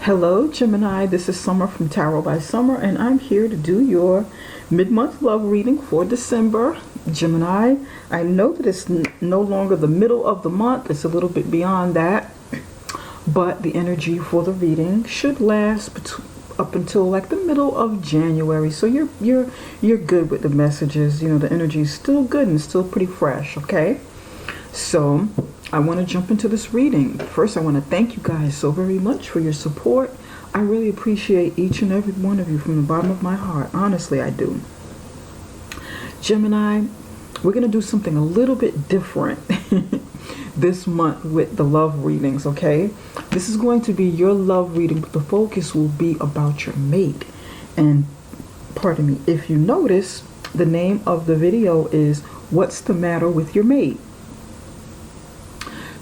Hello, Gemini. This is Summer from Tarot by Summer, and I'm here to do your mid-month love reading for December. Gemini, I know that it's no longer the middle of the month. It's a little bit beyond that, but the energy for the reading should last up until like the middle of January. So you're good with the messages. You know, the energy is still good and still pretty fresh. Okay, so I want to jump into this reading. First, I want to thank you guys so very much for your support. I really appreciate each and every one of you from the bottom of my heart. Honestly, I do. Gemini, we're going to do something a little bit different this month with the love readings, okay? This is going to be your love reading, but the focus will be about your mate. And pardon me, if you notice, the name of the video is What's the Matter with Your Mate?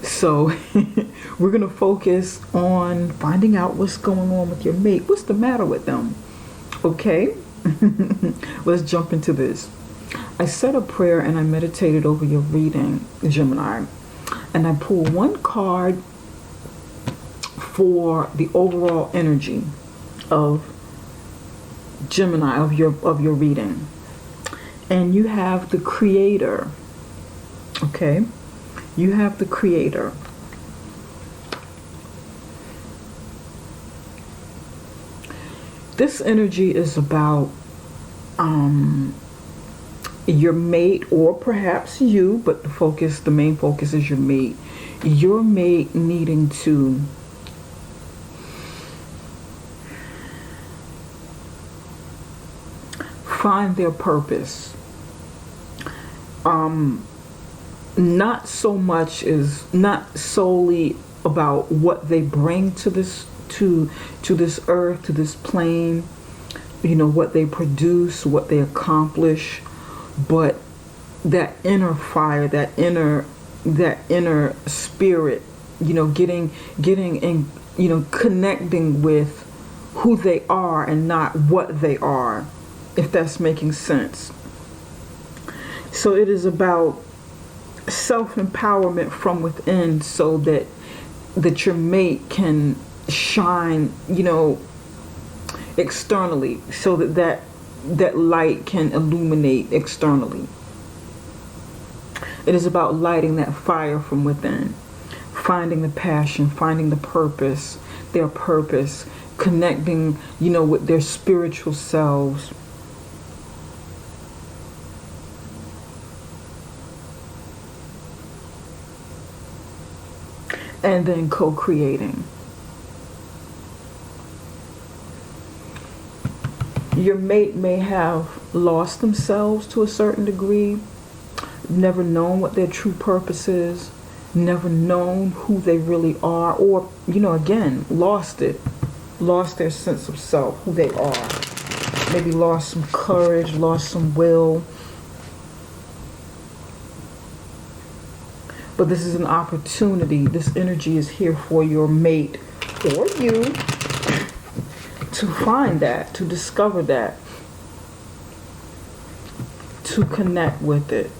So we're going to focus on finding out what's going on with your mate. What's the matter with them? Okay, let's jump into this. I said a prayer and I meditated over your reading, Gemini. And I pulled one card for the overall energy of Gemini, of your reading. And you have the Creator. Okay? You have the Creator. This energy is about your mate, or perhaps you, but the main focus is your mate. Your mate needing to find their purpose. Not solely about what they bring to this earth, to this plane, you know, what they produce, what they accomplish, but that inner fire, that inner spirit, you know, getting and, you know, connecting with who they are and not what they are, if that's making sense. So it is about self-empowerment from within, so that your mate can shine, you know, externally, so that light can illuminate externally. It is about lighting that fire from within, finding the passion, finding the purpose, their purpose, connecting, you know, with their spiritual selves. And then co-creating. Your mate may have lost themselves to a certain degree, never known what their true purpose is, never known who they really are, or, you know, again, lost their sense of self, who they are. Maybe lost some courage, lost some will. But this is an opportunity. This energy is here for your mate or you to find that, to discover that, to connect with it.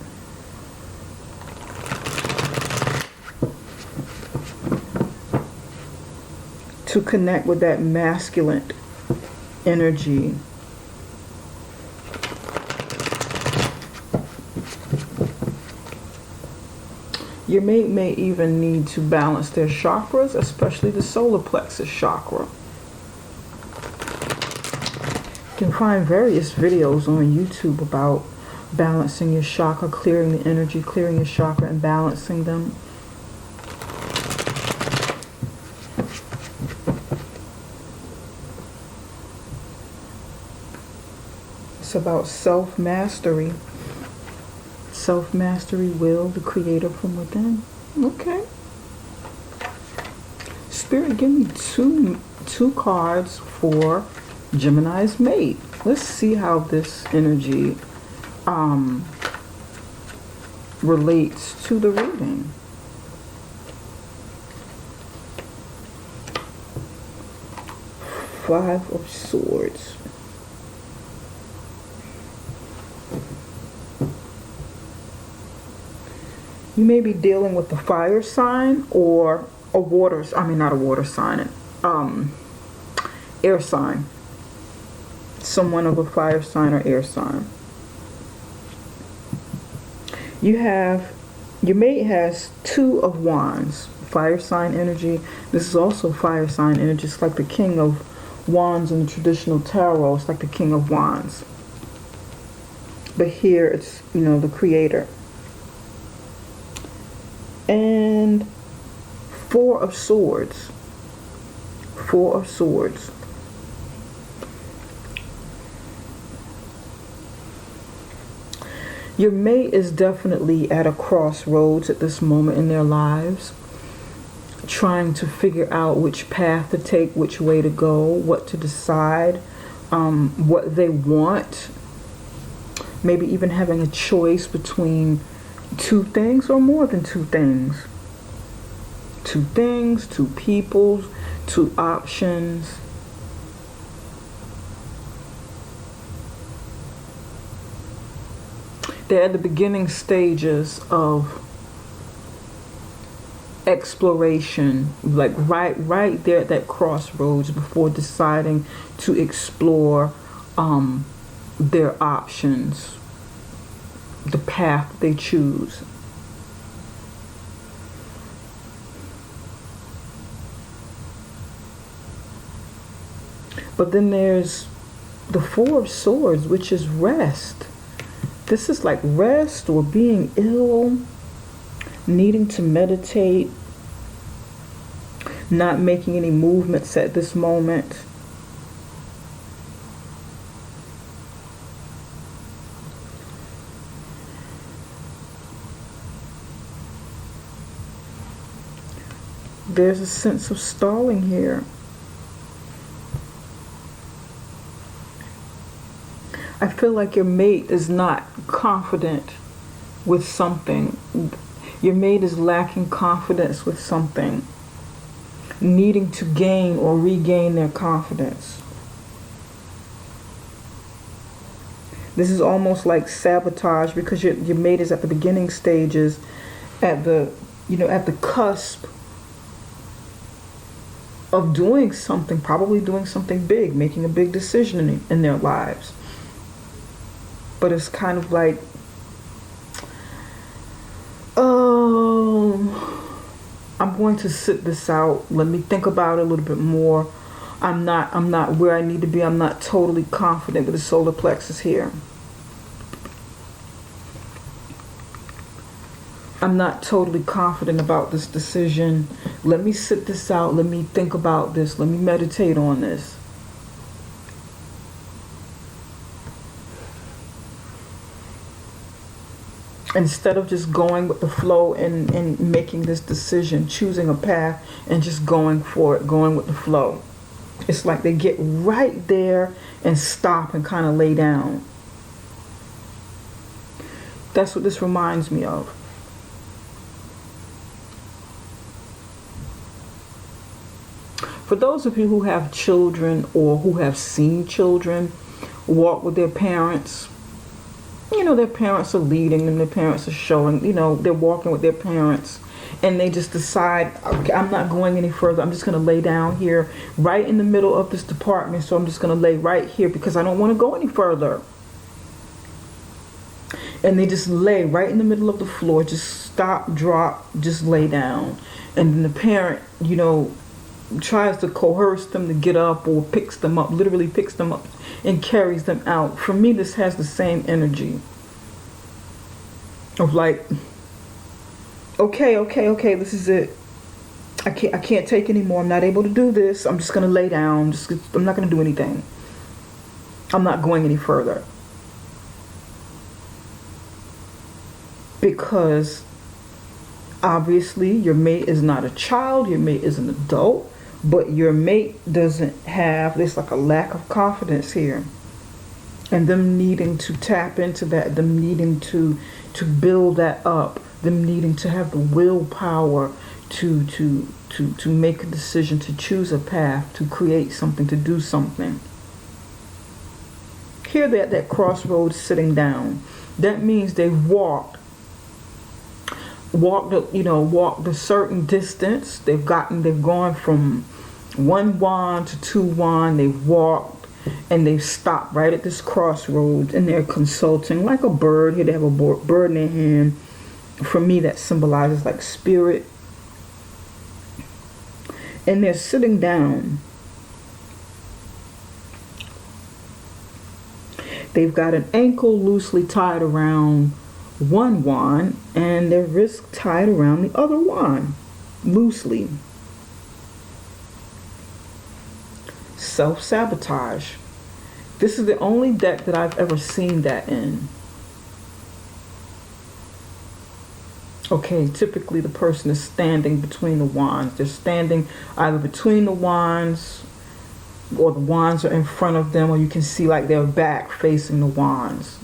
To connect with that masculine energy. Your mate may even need to balance their chakras, especially the solar plexus chakra. You can find various videos on YouTube about balancing your chakra, clearing the energy, clearing your chakra and balancing them. It's about self-mastery. Self-mastery, will, the Creator from within. Okay. Spirit, give me two cards for Gemini's mate. Let's see how this energy relates to the reading. Five of Swords. You may be dealing with the fire sign or not a water sign, air sign. Someone of a fire sign or air sign. Your mate has 2 of wands, fire sign energy. This is also fire sign energy. It's like the king of wands in the traditional tarot. It's like the king of wands. But here it's, the creator. And 4 of swords. 4 of swords. Your mate is definitely at a crossroads at this moment in their lives, trying to figure out which path to take, which way to go, what to decide, what they want. Maybe even having a choice between 2 things or more than 2 things. 2 things, 2 people, 2 options. They're at the beginning stages of exploration, like right there at that crossroads before deciding to explore their options, the path they choose. But then there's the 4 of swords, which is rest. This is like rest or being ill, needing to meditate, not making any movements at this moment. There's a sense of stalling here. I feel like your mate is not confident with something. Your mate is lacking confidence with something, needing to gain or regain their confidence. This is almost like sabotage because your mate is at the beginning stages, at the cusp of doing something, probably doing something big, making a big decision in their lives. But it's kind of like, I'm going to sit this out. Let me think about it a little bit more. I'm not where I need to be. I'm not totally confident with the solar plexus here. I'm not totally confident about this decision. Let me sit this out. Let me think about this. Let me meditate on this. Instead of just going with the flow and making this decision, choosing a path and just going for it, going with the flow. It's like they get right there and stop and kind of lay down. That's what this reminds me of. For those of you who have children or who have seen children walk with their parents, their parents are leading them, their parents are showing, they're walking with their parents, and they just decide, okay, I'm not going any further. I'm just going to lay down here right in the middle of this department, so I'm just going to lay right here because I don't want to go any further. And they just lay right in the middle of the floor, just stop, drop, just lay down. And then the parent, tries to coerce them to get up or picks them up, literally picks them up and carries them out. For me, this has the same energy of like, okay, this is it. I can't take anymore. I'm not able to do this. I'm just going to lay down. I'm not going to do anything. I'm not going any further. Because obviously your mate is not a child, your mate is an adult, but your mate doesn't have, there's like a lack of confidence here. And them needing to tap into that, them needing to build that up, them needing to have the willpower to make a decision, to choose a path, to create something, to do something. Here they're at that crossroads sitting down. That means they've walked a certain distance. They've gone from 1 wand to 2 wand. They've walked and they've stopped right at this crossroads, and they're consulting like a bird. Here they have a bird in their hand. For me, that symbolizes like spirit. And they're sitting down. They've got an ankle loosely tied around 1 wand and their wrist tied around the other wand loosely. Self-sabotage. This is the only deck that I've ever seen that in. Okay, typically the person is standing between the wands. They're standing either between the wands, or the wands are in front of them, or you can see like their back facing the wands.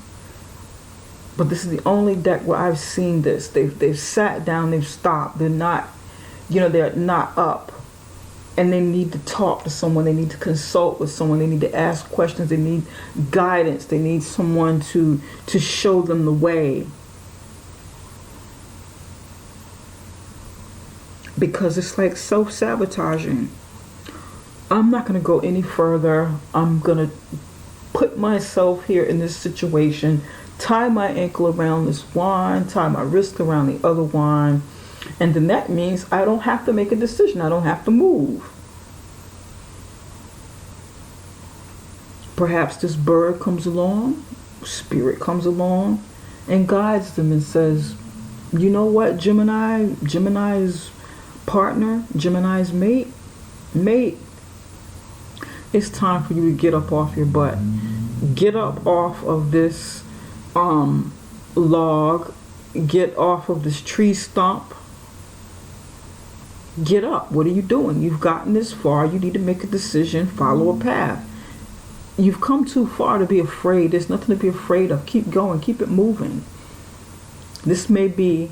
But this is the only deck where I've seen this. They've sat down, they've stopped. They're not, they're not up. And they need to talk to someone. They need to consult with someone. They need to ask questions. They need guidance. They need someone to show them the way. Because it's like self-sabotaging. I'm not going to go any further. I'm going to put myself here in this situation, tie my ankle around this wand, tie my wrist around the other wand, and then that means I don't have to make a decision. I don't have to move. Perhaps this bird comes along, spirit comes along, and guides them and says, you know what, Gemini's partner, Gemini's mate, it's time for you to get up off your butt. Get up off of this log. Get off of this tree stump. Get up. What are you doing? You've gotten this far. You need to make a decision. Follow a path. You've come too far to be afraid. There's nothing to be afraid of. Keep going. Keep it moving. This may be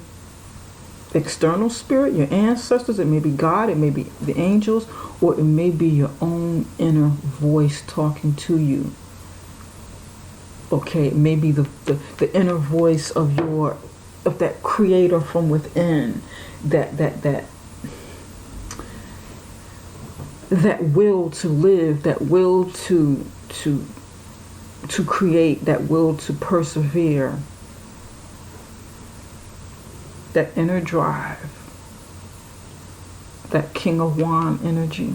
external spirit, your ancestors. It may be God. It may be the angels. Or it may be your own inner voice talking to you. Okay, it may be the inner voice of that creator from within, that will to live, that will to create, that will to persevere, that inner drive, that King of Wand energy.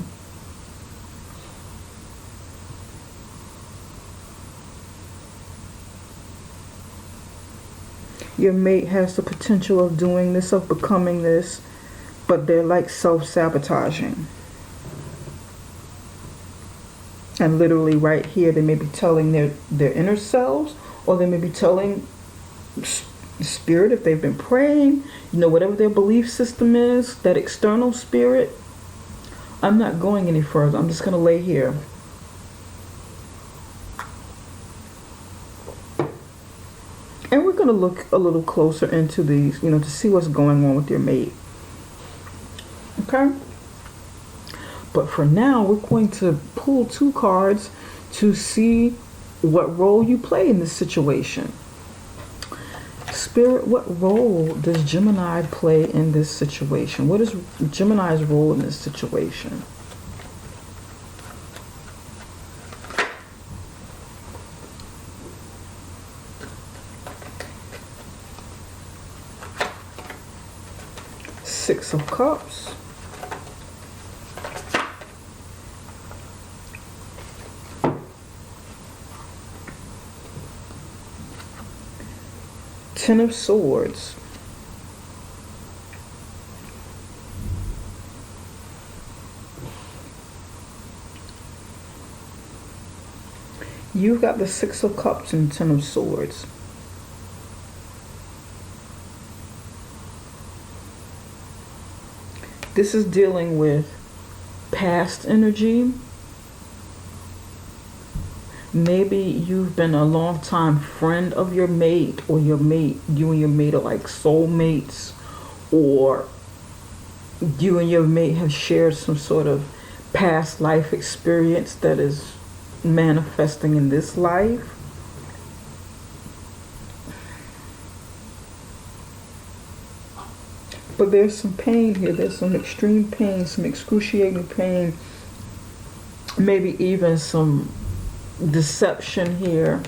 Your mate has the potential of doing this, of becoming this, but they're like self-sabotaging. And literally right here, they may be telling their inner selves, or they may be telling spirit if they've been praying, whatever their belief system is, that external spirit. I'm not going any further. I'm just going to lay here. And we're going to look a little closer into these, to see what's going on with your mate. Okay? But for now, we're going to pull 2 cards to see what role you play in this situation. Spirit, what role does Gemini play in this situation? What is Gemini's role in this situation? Six of Cups. Ten of Swords. You've got the Six of Cups and Ten of Swords. This is dealing with past energy. Maybe you've been a long time friend of your mate, or your mate, you and your mate are like soulmates, or you and your mate have shared some sort of past life experience that is manifesting in this life. But there's some pain here. There's some extreme pain, some excruciating pain maybe even some deception here,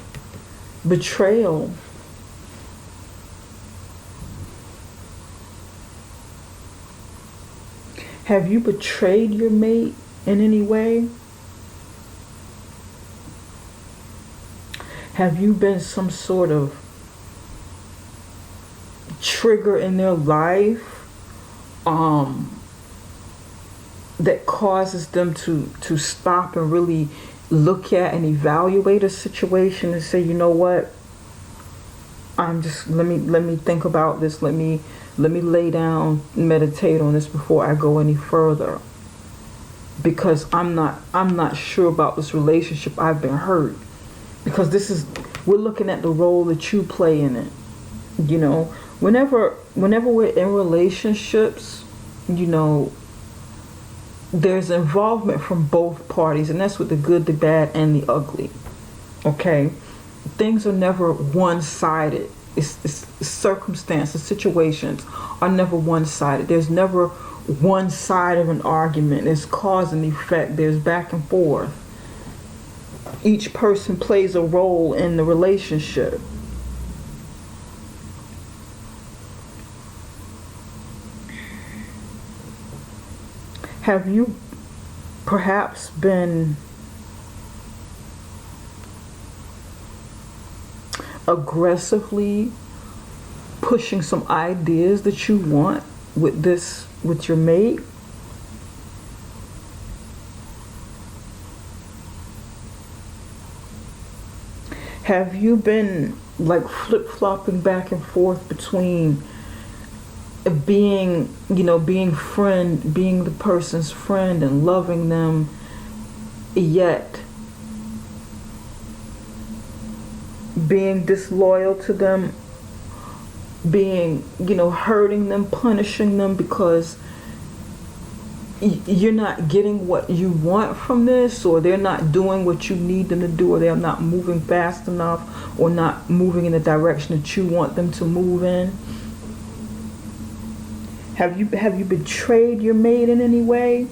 betrayal. Have you betrayed your mate in any way? Have you been some sort of trigger in their life that causes them to stop and really look at and evaluate a situation and say, you know what, let me think about this, let me lay down, meditate on this before I go any further, because I'm not sure about this relationship. I've been hurt, because we're looking at the role that you play in it. You know, whenever we're in relationships, you know, there's involvement from both parties, and that's with the good, the bad, and the ugly. Okay, things are never one-sided. It's circumstances, situations are never one-sided. There's never one side of an argument. There's cause and effect. There's back and forth. Each person plays a role in the relationship. Have you perhaps been aggressively pushing some ideas that you want with your mate? Have you been like flip-flopping back and forth between being the person's friend and loving them, yet being disloyal to them, being, hurting them, punishing them because you're not getting what you want from this, or they're not doing what you need them to do, or they're not moving fast enough, or not moving in the direction that you want them to move in? Have you betrayed your mate in any way?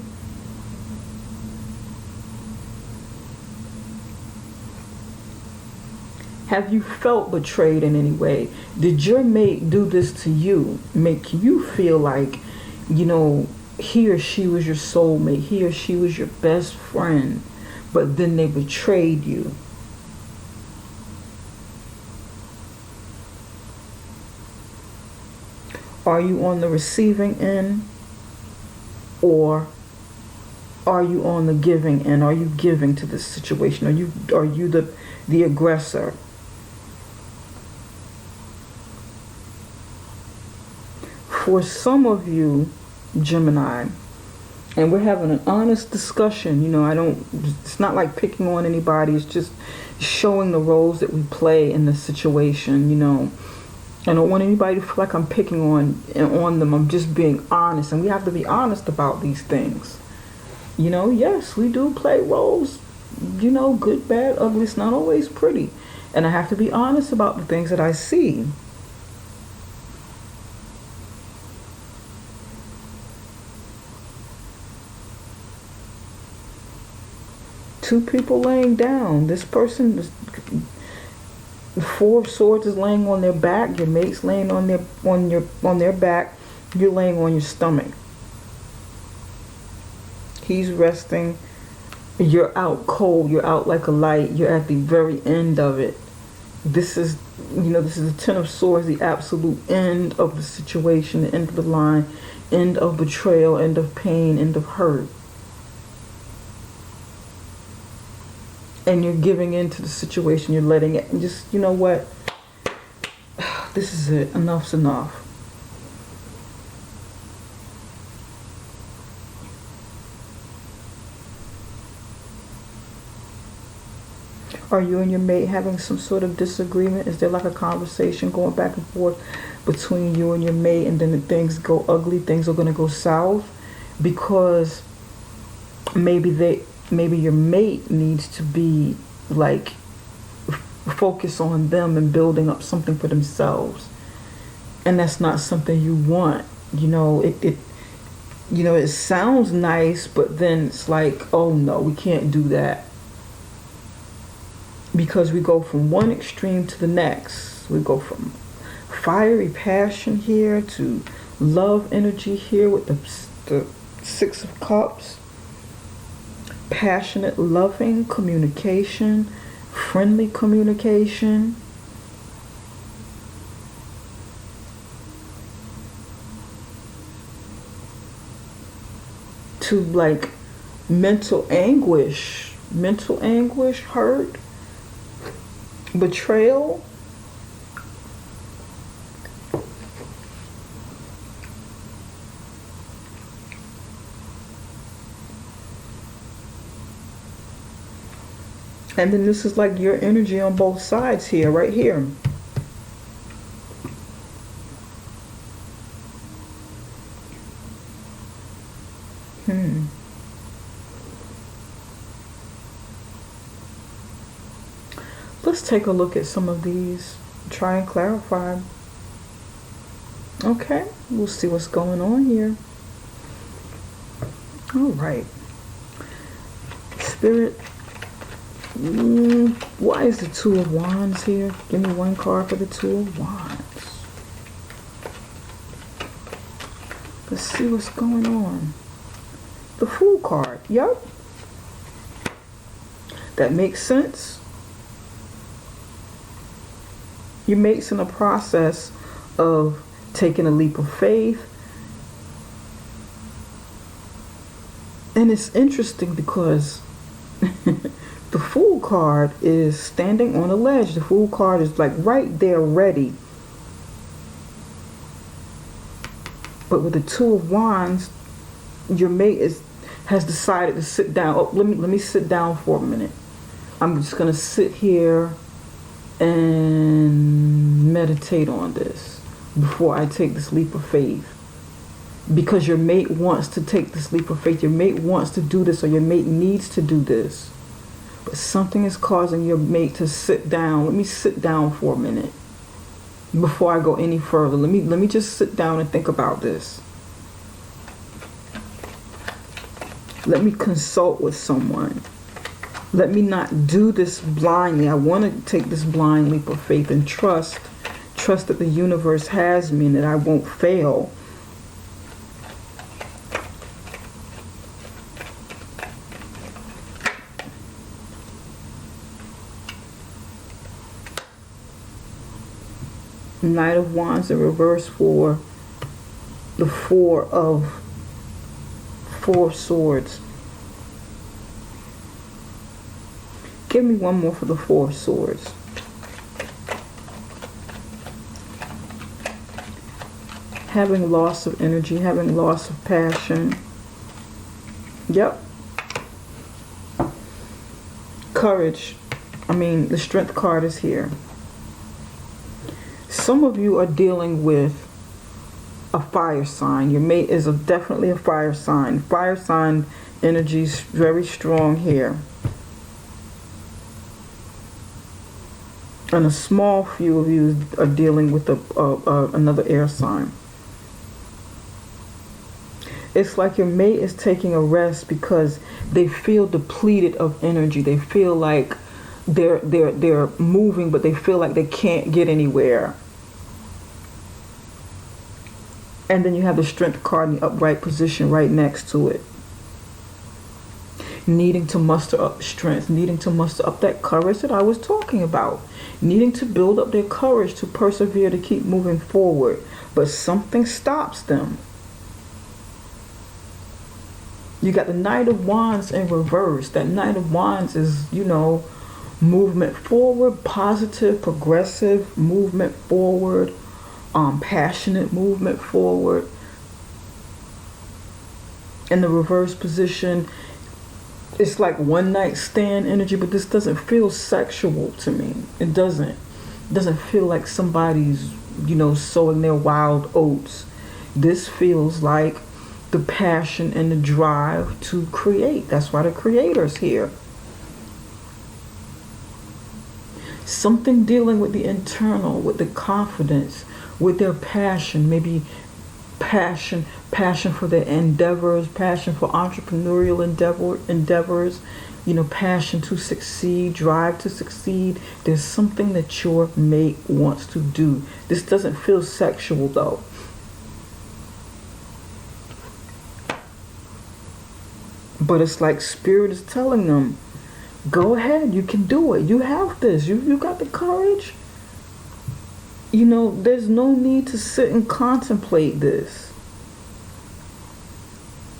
Have you felt betrayed in any way? Did your mate do this to you, make you feel like, he or she was your soulmate, he or she was your best friend, but then they betrayed you? Are you on the receiving end, or are you on the giving end? Are you giving to this situation? Are you the aggressor? For some of you, Gemini, and we're having an honest discussion, it's not like picking on anybody, it's just showing the roles that we play in this situation. I don't want anybody to feel like I'm picking on them. I'm just being honest, and we have to be honest about these things. Yes, we do play roles, good, bad, ugly. It's not always pretty, and I have to be honest about the things that I see. Two people laying down. This person is, the Four of Swords is laying on their back. Your mate's laying on their back. You're laying on your stomach. He's resting. You're out cold. You're out like a light. You're at the very end of it. This is the Ten of Swords, the absolute end of the situation, the end of the line, end of betrayal, end of pain, end of hurt. And you're giving into the situation, you're letting it, and just, what, this is it, enough's enough. Are you and your mate having some sort of disagreement? Is there like a conversation going back and forth between you and your mate, and then things go ugly, things are going to go south? Because maybe your mate needs to be like focus on them and building up something for themselves, and that's not something you want. You know, it sounds nice, but then it's like, oh no, we can't do that. Because we go from one extreme to the next. We go from fiery passion here to love energy here with the Six of Cups. Passionate, loving communication, friendly communication. To like mental anguish, hurt, betrayal. And then this is like your energy on both sides here, right here. Let's take a look at some of these. Try and clarify. Okay, we'll see what's going on here. All right. Spirit, why is the Two of Wands here? Give me one card for the Two of Wands. Let's see what's going on. The Fool card. Yep. That makes sense. Your mate's in a process of taking a leap of faith. And it's interesting because the Fool card is standing on a ledge. The Fool card is like right there ready. But with the Two of Wands, your mate has decided to sit down. Oh, let me sit down for a minute. I'm just gonna sit here and meditate on this before I take this leap of faith. Because your mate wants to take this leap of faith. Your mate wants to do this, or your mate needs to do this. But something is causing your mate to sit down. Let me sit down for a minute before I go any further. Let me just sit down and think about this. Let me consult with someone. Let me not do this blindly. I want to take this blind leap of faith and trust that the universe has me and that I won't fail. Knight of Wands in reverse for the Four Swords. Give me one more for the Four of Swords. Having loss of energy, having loss of passion. Yep. Courage. The Strength card is here. Some of you are dealing with a fire sign. Your mate is definitely a fire sign. Fire sign energy is very strong here. And a small few of you are dealing with another air sign. It's like your mate is taking a rest because they feel depleted of energy. They feel like they're moving, but they feel like they can't get anywhere. And then you have the Strength card in the upright position right next to it. Needing to muster up strength, needing to muster up that courage that I was talking about. Needing to build up their courage to persevere, to keep moving forward. But something stops them. You got the Knight of Wands in reverse. That Knight of Wands is, movement forward, positive, progressive movement forward, passionate movement forward. In the reverse position, it's like one night stand energy, but this doesn't feel sexual to me. It doesn't feel like somebody's, sowing their wild oats. This feels like the passion and the drive to create. That's why the Creator's here. Something dealing with the internal, with the confidence, with their passion, maybe passion passion for their endeavors, passion for entrepreneurial endeavors, passion to succeed, drive to succeed. There's something that your mate wants to do. This doesn't feel sexual though. But it's like Spirit is telling them, go ahead, you can do it. You have this. You got the courage. There's no need to sit and contemplate this.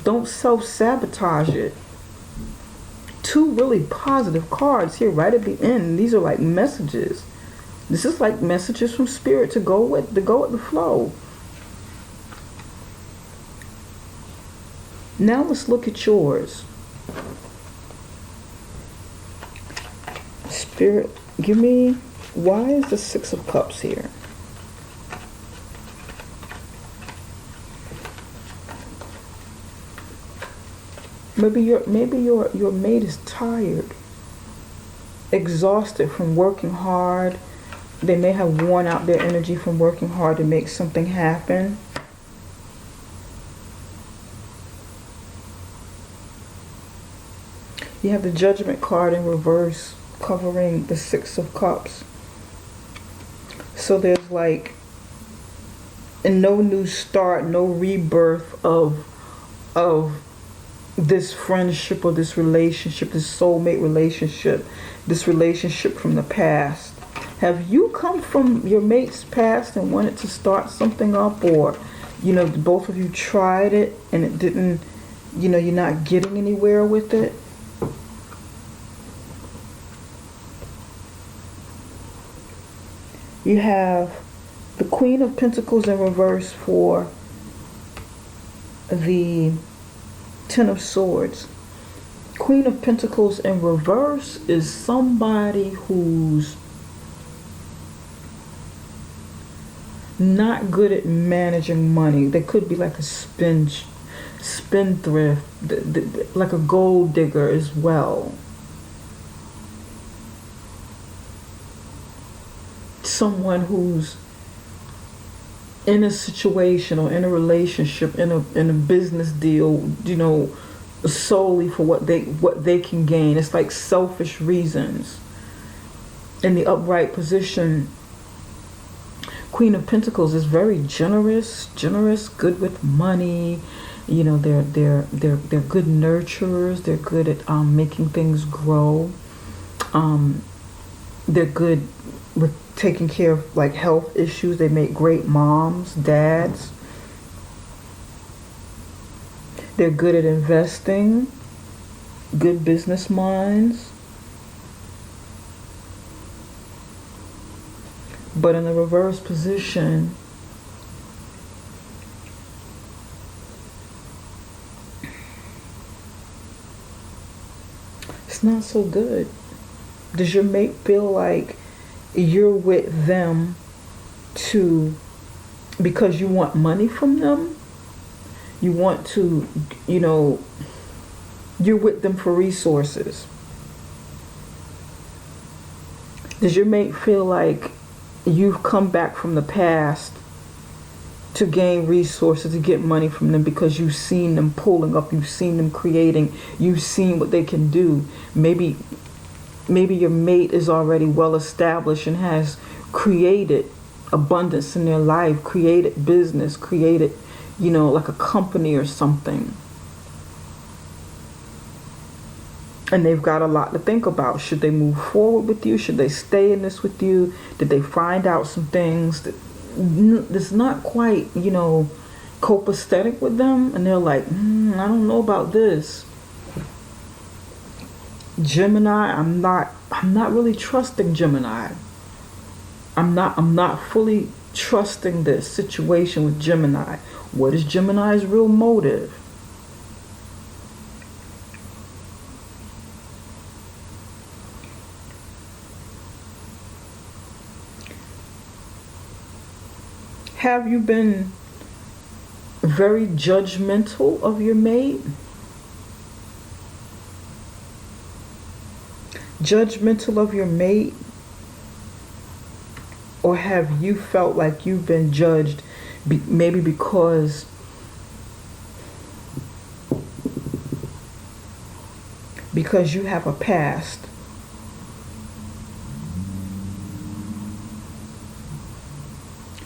Don't self-sabotage it. Two really positive cards here right at the end. These are like messages. This is like messages from Spirit to go with the flow. Now let's look at yours. Spirit, give me, why is the Six of Cups here? Maybe your mate is tired, exhausted from working hard. They may have worn out their energy from working hard to make something happen. You have the Judgment card in reverse covering the Six of Cups. So there's like no new start, no rebirth of this friendship or this relationship, this soulmate relationship, this relationship from the past. Have you come from your mate's past and wanted to start something up, or both of you tried it and it didn't, you're not getting anywhere with it? You have the Queen of Pentacles in reverse for the Ten of Swords. Queen of Pentacles in reverse is somebody who's not good at managing money. They could be like a spendthrift, like a gold digger as well. Someone who's in a situation or in a relationship, in a business deal, solely for what they can gain. It's like selfish reasons. In the upright position, Queen of Pentacles is very generous, good with money. They're good nurturers. They're good at making things grow. They're good with taking care of like health issues. They make great moms, dads. They're good at investing, good business minds. But in the reverse position, it's not so good. Does your mate feel like you're with them because you want money from them? You want to, you're with them for resources. Does your mate feel like you've come back from the past to gain resources, to get money from them because you've seen them pulling up, you've seen them creating, you've seen what they can do? Maybe your mate is already well established and has created abundance in their life, created business, created, like a company or something. And they've got a lot to think about. Should they move forward with you? Should they stay in this with you? Did they find out some things that's not quite, copacetic with them? And they're like, I don't know about this. Gemini, I'm not really trusting Gemini. I'm not fully trusting this situation with Gemini. What is Gemini's real motive? Have you been very judgmental of your mate? Judgmental of your mate? Or have you felt like you've been judged maybe because because you have a past.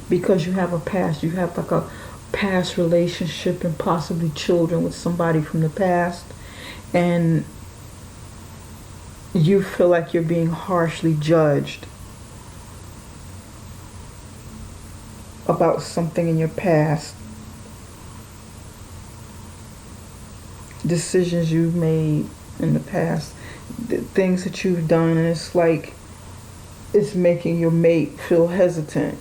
Because you have a past. You have like a past relationship and possibly children with somebody from the past. And you feel like you're being harshly judged about something in your past. Decisions you've made in the past. The things that you've done, and it's like it's making your mate feel hesitant.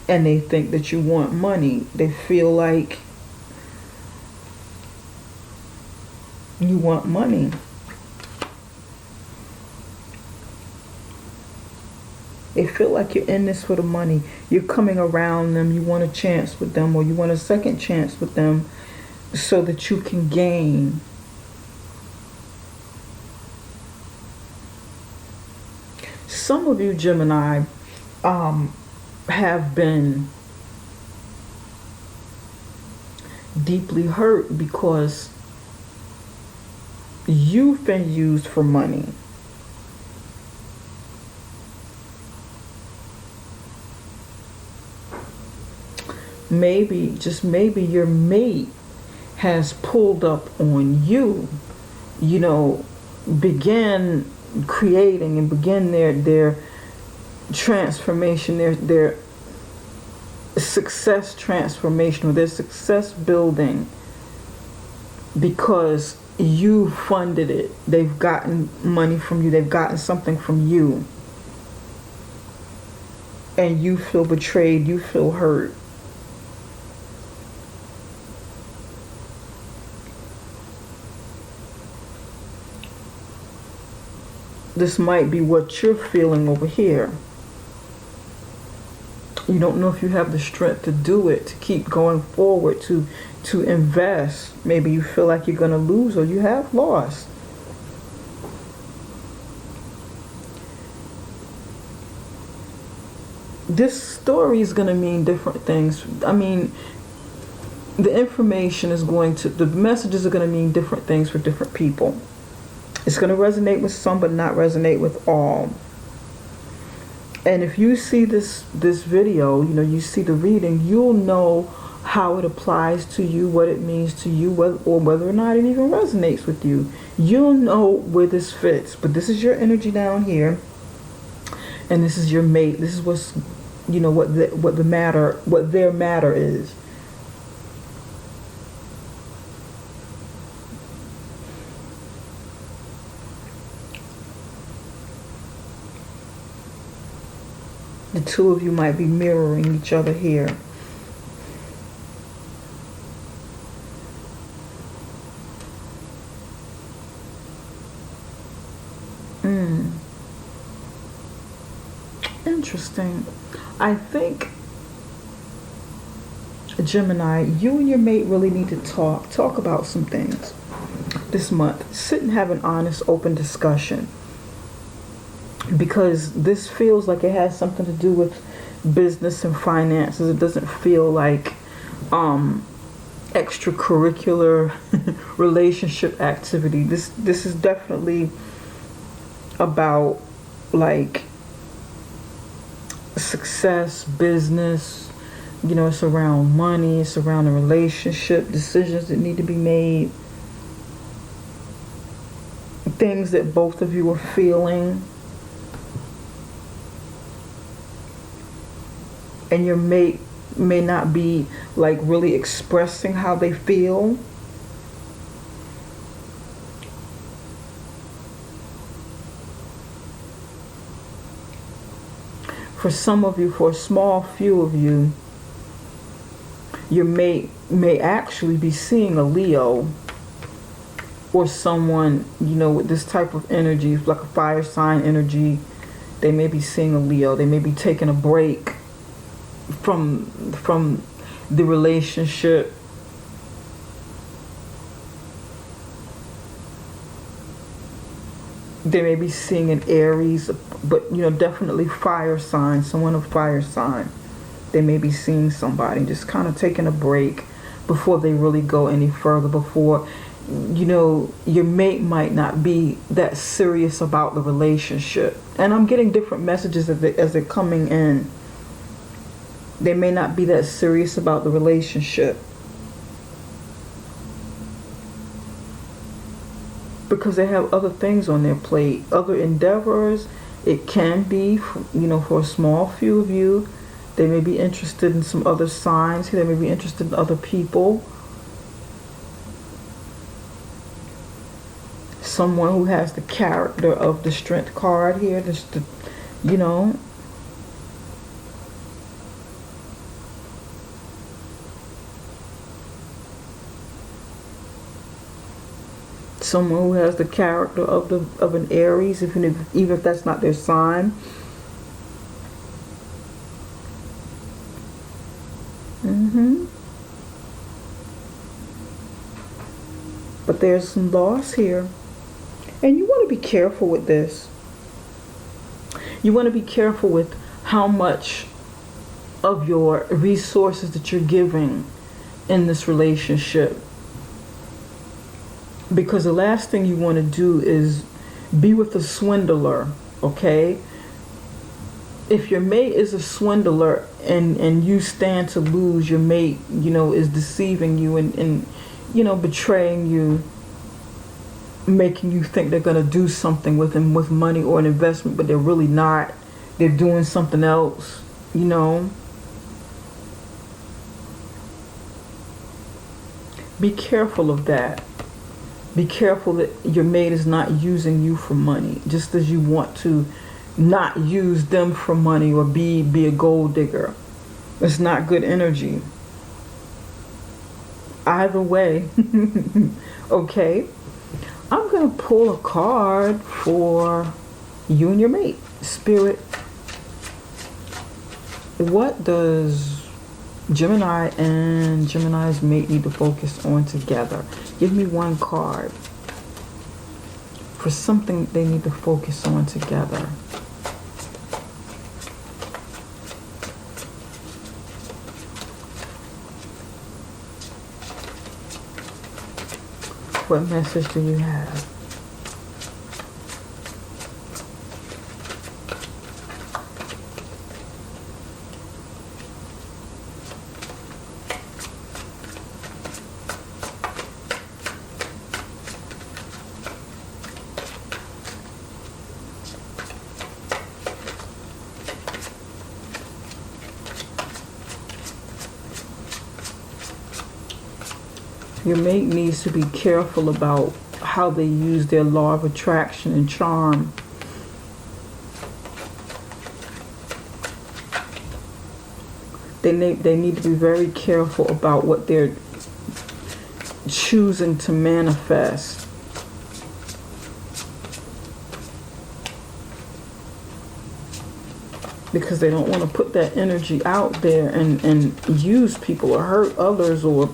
And they think that you want money. They feel like you want money. They feel like you're in this for the money. You're coming around them. You want a chance with them, or you want a second chance with them so that you can gain. Some of you, Gemini, have been deeply hurt because you've been used for money. Maybe, just maybe, your mate has pulled up on you, began creating and begin their transformation, their success transformation, or their success building, because you funded it. They've gotten money from you. They've gotten something from you. And you feel betrayed. You feel hurt. This might be what you're feeling over here. You don't know if you have the strength to do it, to keep going forward, to invest. Maybe you feel like you're going to lose, or you have lost. This story is going to mean different things. I mean, the information is the messages are going to mean different things for different people. It's going to resonate with some, but not resonate with all. And if you see this video, you see the reading, you'll know how it applies to you, what it means to you, or whether or not it even resonates with you. You'll know where this fits. But this is your energy down here, and this is your mate. This is what's, what their matter is. The two of you might be mirroring each other here. Interesting. I think, Gemini, you and your mate really need to talk about some things this month. Sit and have an honest, open discussion. Because this feels like it has something to do with business and finances. It doesn't feel like extracurricular relationship activity. This is definitely about like success, business. It's around money. It's around a relationship, decisions that need to be made, things that both of you are feeling. And your mate may not be like really expressing how they feel. For some of you, for a small few of you, your mate may actually be seeing a Leo, or someone, with this type of energy, like a fire sign energy. They may be seeing a Leo. They may be taking a break from the relationship. They may be seeing an Aries, but definitely fire sign, someone of fire sign. They may be seeing somebody, just kind of taking a break before they really go any further, before, you know, your mate might not be that serious about the relationship. And I'm getting different messages as they're coming in. They may not be that serious about the relationship because they have other things on their plate, other endeavors. It can be, you know, for a small few of you, they may be interested in some other signs. They may be interested in other people. Someone who has the character of the Strength card here, just the, you know, someone who has the character of an Aries, even if that's not their sign. But there's some loss here, and you want to be careful with this. You want to be careful with how much of your resources that you're giving in this relationship, because the last thing you want to do is be with a swindler. Okay, if your mate is a swindler and you stand to lose, your mate, you know, is deceiving you and you know, betraying you, making you think they're going to do something with them, with money or an investment, but they're really not. They're doing something else, you know. Be careful of that. Be careful that your mate is not using you for money, just as you want to not use them for money or be a gold digger. It's not good energy. Either way. Okay, I'm going to pull a card for you and your mate. Spirit, what does Gemini and Gemini's mate need to focus on together? Give me one card for something they need to focus on together. What message do you have? Your mate needs to be careful about how they use their law of attraction and charm. They need to be very careful about what they're choosing to manifest. Because they don't want to put that energy out there and use people or hurt others or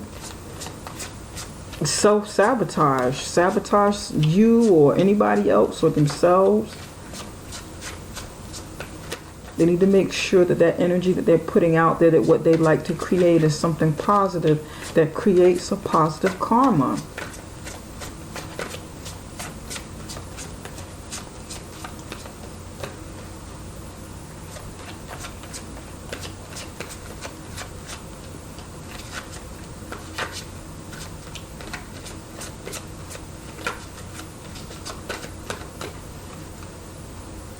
sabotage you or anybody else or themselves. They need to make sure that energy that they're putting out there, that what they like to create is something positive that creates a positive karma.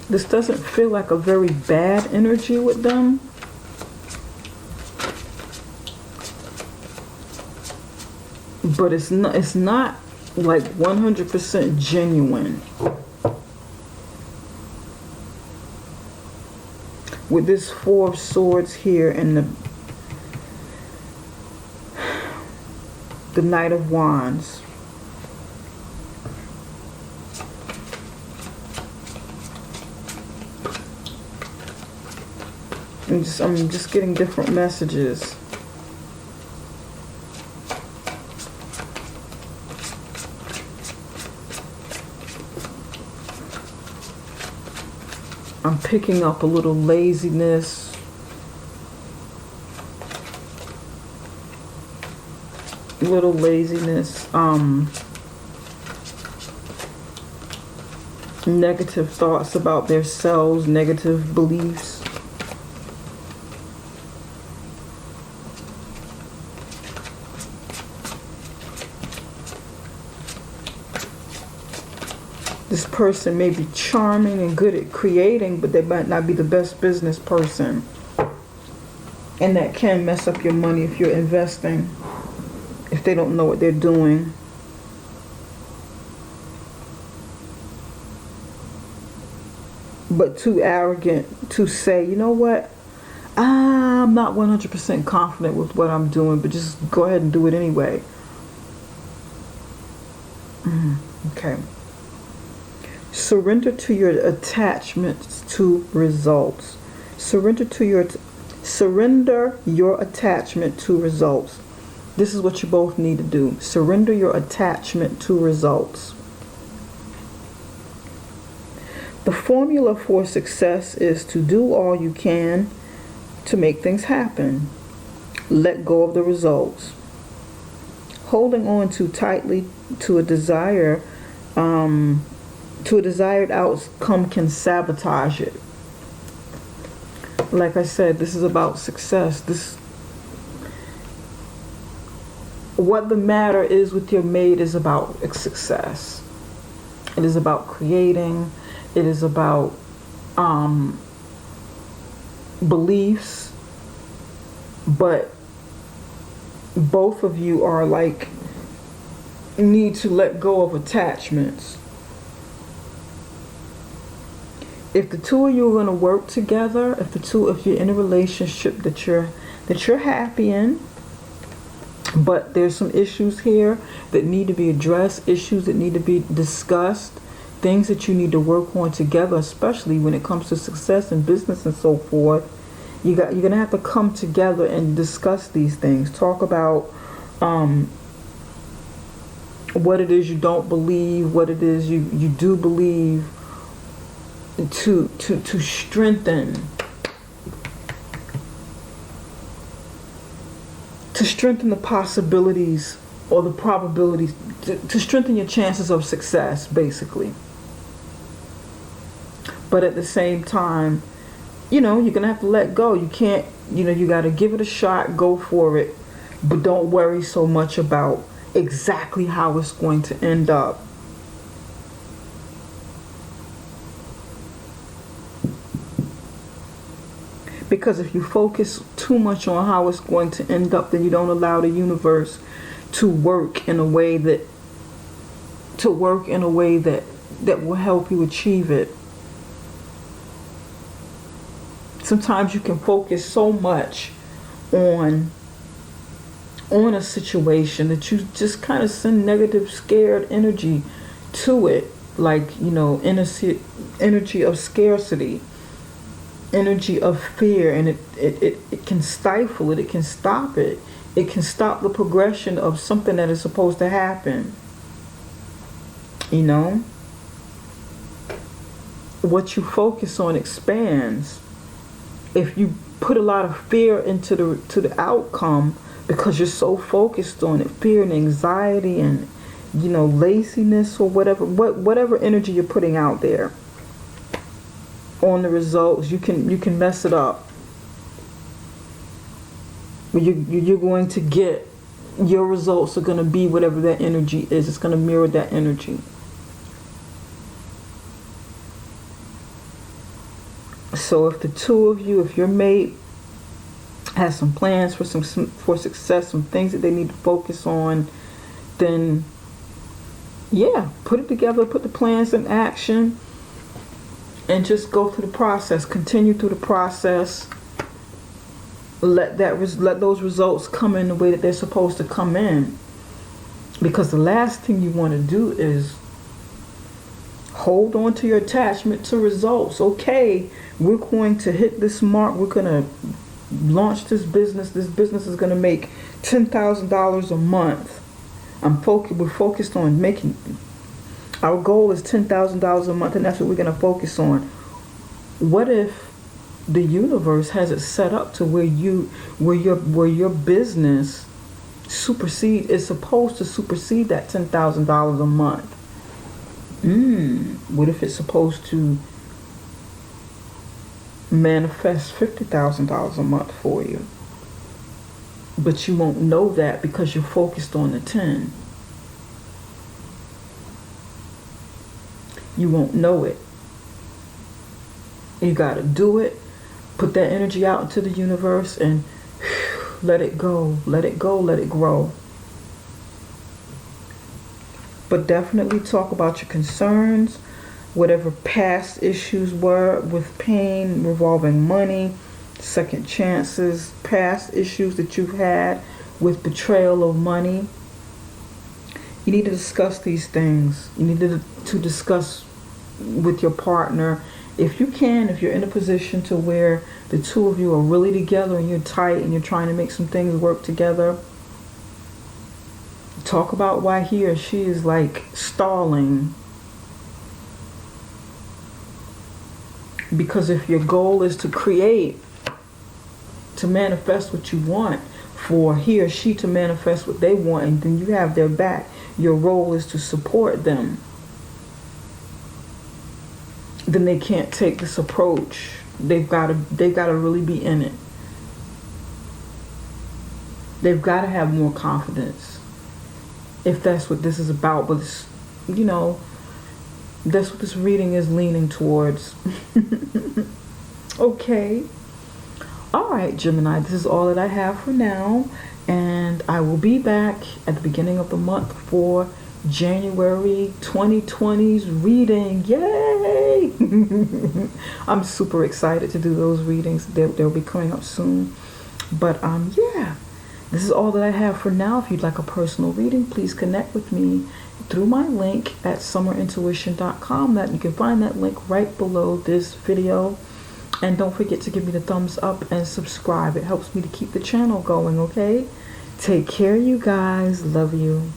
This doesn't feel like a very bad energy with them. But it's not like 100% genuine. With this Four of Swords here and the Knight of Wands. I'm just getting different messages. I'm picking up a little laziness. little laziness, negative thoughts about themselves, negative beliefs. This person may be charming and good at creating, but they might not be the best business person. And that can mess up your money if you're investing, if they don't know what they're doing. But too arrogant to say, you know what, I'm not 100% confident with what I'm doing, but just go ahead and do it anyway. Okay. Surrender to your attachments to results. Surrender your attachment to results. This is what you both need to do. Surrender your attachment to results. The formula for success is to do all you can to make things happen. Let go of the results. Holding on too tightly to a desired outcome can sabotage it. Like I said, this is about success. What the matter is with your mate is about success. It is about creating. It is about beliefs. But both of you are need to let go of attachments. If the two of you are going to work together, if you're in a relationship that you're happy in, but there's some issues here that need to be addressed, issues that need to be discussed, things that you need to work on together, especially when it comes to success in business and so forth, you're going to have to come together and discuss these things. Talk about what it is you don't believe, what it is you do believe, to strengthen the possibilities or the probabilities, to strengthen your chances of success, basically. But at the same time, you're gonna have to let go. You can't, you gotta give it a shot, go for it, but don't worry so much about exactly how it's going to end up. Because if you focus too much on how it's going to end up, then you don't allow the universe to work in a way that will help you achieve it. Sometimes you can focus so much on a situation that you just kind of send negative, scared energy to it, energy of scarcity, energy of fear, and it can stifle it. It can stop it. It can stop the progression of something that is supposed to happen. What you focus on expands. If you put a lot of fear into the outcome because you're so focused on it, fear and anxiety and laziness or whatever energy you're putting out there on the results, you can mess it up. You're going to get, your results are going to be whatever that energy is. It's going to mirror that energy. So if the two of you, if your mate has some plans for success, some things that they need to focus on, then put it together, put the plans in action, and just go through the process. Continue through the process. Let those results come in the way that they're supposed to come in. Because the last thing you want to do is hold on to your attachment to results. Okay, we're going to hit this mark. We're going to launch this business. This business is going to make $10,000 a month. We're focused on making. Our goal is $10,000 a month, and that's what we're going to focus on. What if the universe has it set up to where your business supersede, is supposed to supersede that $10,000 a month. What if it's supposed to manifest $50,000 a month for you? But you won't know that because you're focused on the 10. You won't know it. You got to do it. Put that energy out into the universe and let it go. Let it go. Let it grow. But definitely talk about your concerns, whatever past issues were with pain, revolving money, second chances, past issues that you've had with betrayal of money. You need to discuss these things. You need to discuss with your partner. If you can, if you're in a position to where the two of you are really together and you're tight and you're trying to make some things work together, talk about why he or she is like stalling. Because if your goal is to create, to manifest what you want, for he or she to manifest what they want, and then you have their back, your role is to support them, then they can't take this approach. They've got to really be in it. They've got to have more confidence, if that's what this is about. But it's, that's what this reading is leaning towards. Okay. All right, Gemini, this is all that I have for now, and I will be back at the beginning of the month for January 2020's reading. Yay! I'm super excited to do those readings. They'll be coming up soon. But yeah, this is all that I have for now. If you'd like a personal reading, please connect with me through my link at summerintuition.com. That you can find that link right below this video. And don't forget to give me the thumbs up and subscribe. It helps me to keep the channel going, okay? Take care, you guys. Love you.